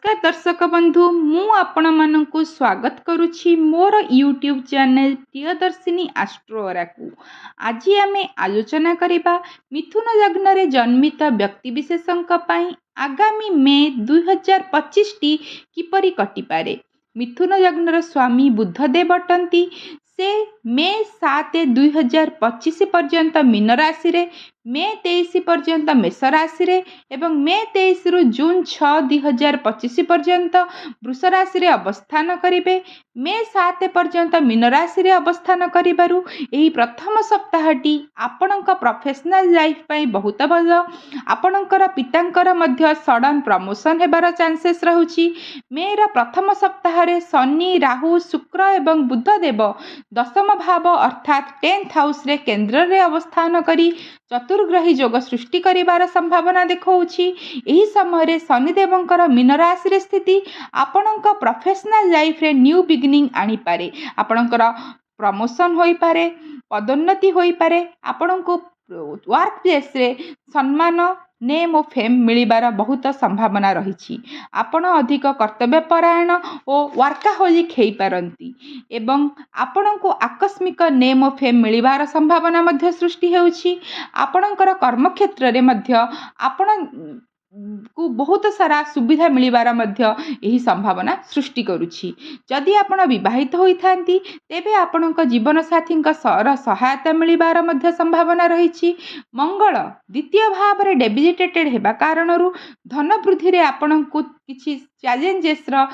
नमस्कार दर्शक बंधु मु आपण मानकु स्वागत करुछि मोर यूट्यूब चैनल प्रियदर्शिनी एस्ट्रोरा को। आज आमे आलोचना करिबा मिथुन लग्न रे जन्मित व्यक्ति विशेषंक पई आगामी मे 2025 टी किपरि कटि पारे। मिथुन लग्न स्वामी बुधदेव अटंती। से मे 7 2025 पर्यंत मीन राशि रे, मे 23 पर्यंत मेष राशि रे एवं मे 23 रु जून 6 2025 पर्यंत वृष राशि रे अवस्थान करिवे। मे 7 पर्यंत मीन राशि रे अवस्थान करिबारु एही प्रथम सप्ताहटी आपणक प्रोफेशनल लाइफ पई बहुत भलो। आपणकर पितांकर मध्य सडन प्रमोशन हेबार चांसेस रहुछि। मे रा प्रथम सप्ताह रे शनि, राहु, शुक्र एवं बुध देव दशम भाव अर्थात 10th हाउस रे केंद्र रे अवस्थान करी चतुर्ग्रही योग सृष्टि करिवार संभावना देखौछि। एही समय रे शनिदेवंकर मीन राशि रे स्थिति आपणक प्रोफेशनल लाइफ रे न्यू बिगिनिंग आनी पारे। आपणकर प्रमोशन होई पारे, पदोन्नति होई पारे, आपणको वर्क प्लेस रे सम्मान नेम और फेम मिलिबार बहुत संभावना रही। आपण अधिक कर्तव्यपरायण और वर्काहोलिक हो पारती एवं आपण को आकस्मिक नेम और फेम मिलिबार संभावना मध्य सृष्टि होउछि। आपणकर कर्मक्षेत्र रे मध्य आपण को बहुत सारा सुविधा मिलिबार मध्य यही संभावना सृष्टि करुछि। जदि आपण विवाहित होइथांती तेबे आपणक जीवन साथी सहायता मिलिबार मध्य संभावना रही। मंगल द्वितीय भाव रे डेबिलिटेटेड हेबा कारणरू धन वृद्धि रे आपण को किछि चैलेंजेस रो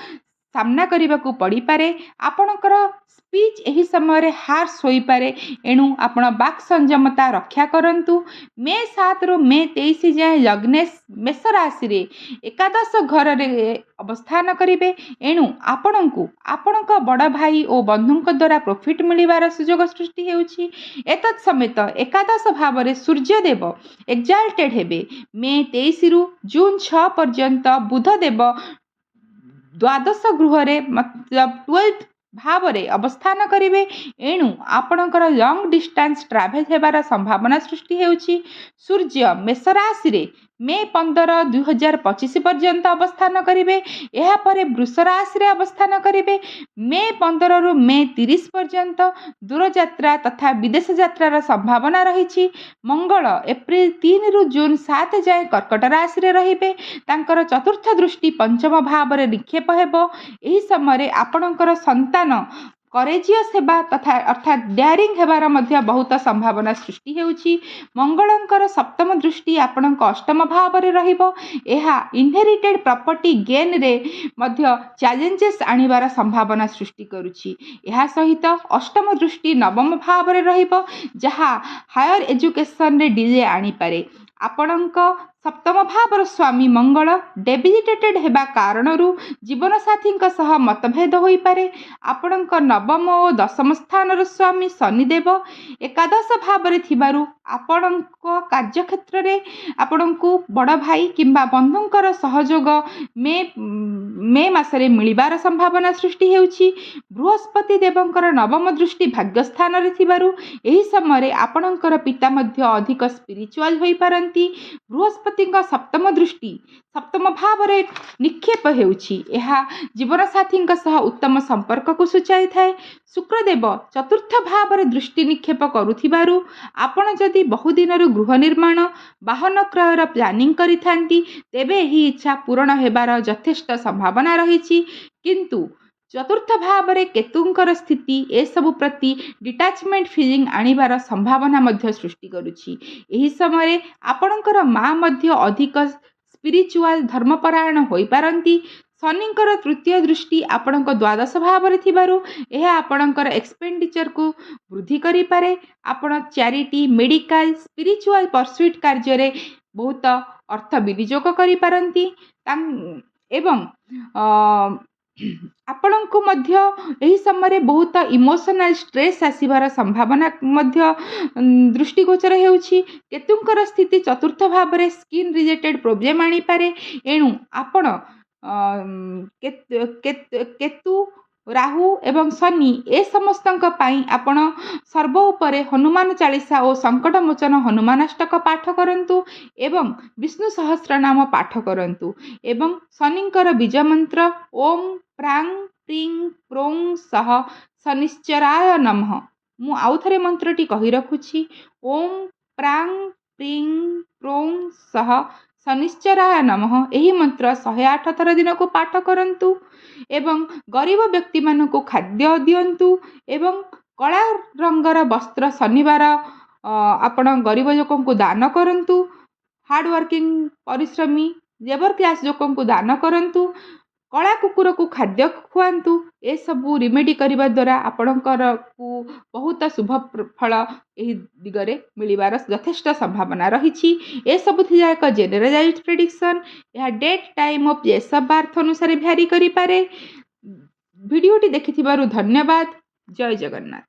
सामना करने को पड़ी पारे। आपणकर स्पीच एही समय रे हार्श होई पारे, एणु आपण वाक संयमता रक्षा करंतु। मे 7 रु मे 23 जाए लग्नेश मेष राशि रे एकादश घर रे अवस्थान करिवे, एणु आपणको आपणक बड़ भाई और बंधुक द्वारा प्रॉफिट मिलिबार सुयोग सृष्टि हेउछि। एतत् समेत एकादश भाव रे सूर्य देव एक्साल्टेड हेबे। मे 23 रु जून 6 पर्यंत बुध देव द्वादश गृह रे मतलब 12th भाव रे अवस्थान करिवे, एणु आपणकर लॉन्ग डिस्टेंस ट्रैवल हेबार संभावना सृष्टि हेउछि। सूर्य मेष राशि रे मे 15 2025 पर्यंत अवस्थान करिवे। एहा परे वृष राशि रे अवस्थान करिवे। मे 15 रु मे 30 पर्यंत दूर यात्रा तथा विदेश यात्रार संभावना रही। मंगल एप्रिल 3 रु जून 7 जाए कर्कट राशि रे रहिबे। तांकर चतुर्थ दृष्टि पंचम भाव रे निक्षेप हेबो। एही समय रे आपणकर संतान करेजियस हेबा तथा अर्थात डेयरिंग हेबार मध्य बहुत संभावना सृष्टि हेउछि। मंगलंकर सप्तम दृष्टि आपणक अष्टम भाव रे रहिबो। एहा इनहेरिटेड प्रॉपर्टी गेन रे मध्य चैलेंजेस आनिबार संभावना सृष्टि करुछि। एहा सहित अष्टम दृष्टि नवम भाव रे रहिबो, जहा हायर एजुकेशन रे डिले आनी पारे। आपणक सप्तम भावर स्वामी मंगल डेबिलिटेटेड हेबा कारणरू जीवन साथी सह मतभेद होई पारे। आपणक नवम और दशम स्थान स्वामी शनिदेव एकादश भाव रे थिबारु आपणक कार्यक्षेत्र रे आपणको बड़ भाई किंबा बंधुंकर सहयोग मे मासरे मिलिबार संभावना सृष्टि हेउछि। बृहस्पति देवंकर नवम दृष्टि भाग्यस्थान रे थिबारु एही समय रे आपणकर पिता मध्य अधिक स्पिरिचुअल होई पारंती। बृहस्पति सप्तम दृष्टि सप्तम भाव रे निक्षेप हेउछि। एहा जीवन साथी सह उत्तम संपर्क को सूचाई थाए। शुक्रदेव चतुर्थ भाव रे दृष्टि निक्षेप करुथिबारु आपण जदि बहुदिन गृह निर्माण वाहन क्रयर प्लानिंग करिथांती तेबे ही इच्छा पूर्ण हेबार यथेष्ट संभावना रही। किंतु चतुर्थ भाव रे केतुंकर स्थिति ए सबु प्रति डिटाचमेंट फीलिंग आनिबार संभावना मध्य सृष्टि करुछि। एही समय आपणकर माँ मध्य अधिक स्पिरिचुअल धर्मपरायण होई पारंती। शनिंकर तृतीय दृष्टि आपणक द्वादश भाव रे थिबारु एहा आपणकर एक्सपेंडिचर को वृद्धि करि पारे। आपण चैरिटी, मेडिकल, स्पिरिचुअल परस्यूट कार्य रे बहुत अर्थ विनियोग करि पारंती। एवं आपणको मध्य एही समय बहुत इमोशनल स्ट्रेस आसीबार संभावना मध्य दृष्टिगोचर हेउछि। केतुंकर स्थिति चतुर्थ भाव रे स्किन रिलेटेड प्रॉब्लम आनी पारे, एणु आपण केतु ରାହୁ ଏବଂ ଶନି ଏ ସମସ୍ତଙ୍କ ପାଇଁ ଆପଣ ସର୍ବ ଉପରେ ହନୁମାନ ଚାଳିଶା ଓ ସଙ୍କଟ ମୋଚନ ହନୁମାନଷ୍ଟକ ପାଠ କରନ୍ତୁ ଏବଂ ବିଷ୍ଣୁ ସହସ୍ର ନାମ ପାଠ କରନ୍ତୁ ଏବଂ ଶନିଙ୍କର ବୀଜ ମନ୍ତ୍ର ଓମ୍ ପ୍ରାଂ ପ୍ରିଂ ପ୍ରୋଂ ସହ ଶନିଶ୍ଚରାୟ ନମଃ। ମୁଁ ଆଉଥରେ ମନ୍ତ୍ରଟି କହି ରଖୁଛି ଓମ୍ ପ୍ରାଂ ପ୍ରିଂ ପ୍ରୋଂ ସହ ଶନିଶ୍ଚରାୟ ନମଃ। ଏହି ମନ୍ତ୍ର 108 ଥର ଦିନକୁ ପାଠ କରନ୍ତୁ ଏବଂ ଗରିବ ବ୍ୟକ୍ତିମାନଙ୍କୁ ଖାଦ୍ୟ ଦିଅନ୍ତୁ ଏବଂ କଳା ରଙ୍ଗର ବସ୍ତ୍ର ଶନିବାର ଆପଣ ଗରିବ ଲୋକଙ୍କୁ ଦାନ କରନ୍ତୁ। ହାର୍ଡ଼ୱାର୍କିଂ ପରିଶ୍ରମୀ ଲେବର କ୍ଲାସ୍ ଲୋକଙ୍କୁ ଦାନ କରନ୍ତୁ। କଳା କୁକୁରକୁ ଖାଦ୍ୟ ଖୁଆନ୍ତୁ। ଏସବୁ ରିମେଡ଼ି କରିବା ଦ୍ୱାରା ଆପଣଙ୍କର ବହୁତ ଶୁଭ ଫଳ ଏହି ଦିଗରେ ମିଳିବାର ଯଥେଷ୍ଟ ସମ୍ଭାବନା ରହିଛି। ଏସବୁ ଥିଲା ଏକ ଜେନେରାଲାଇଜ୍ ପ୍ରେଡିକ୍ସନ୍। ଏହା date time O place of birth ଅନୁସାରେ ଭ୍ୟାରି କରିପାରେ। ଭିଡ଼ିଓଟି ଦେଖିଥିବାରୁ ଧନ୍ୟବାଦ। ଜୟ ଜଗନ୍ନାଥ।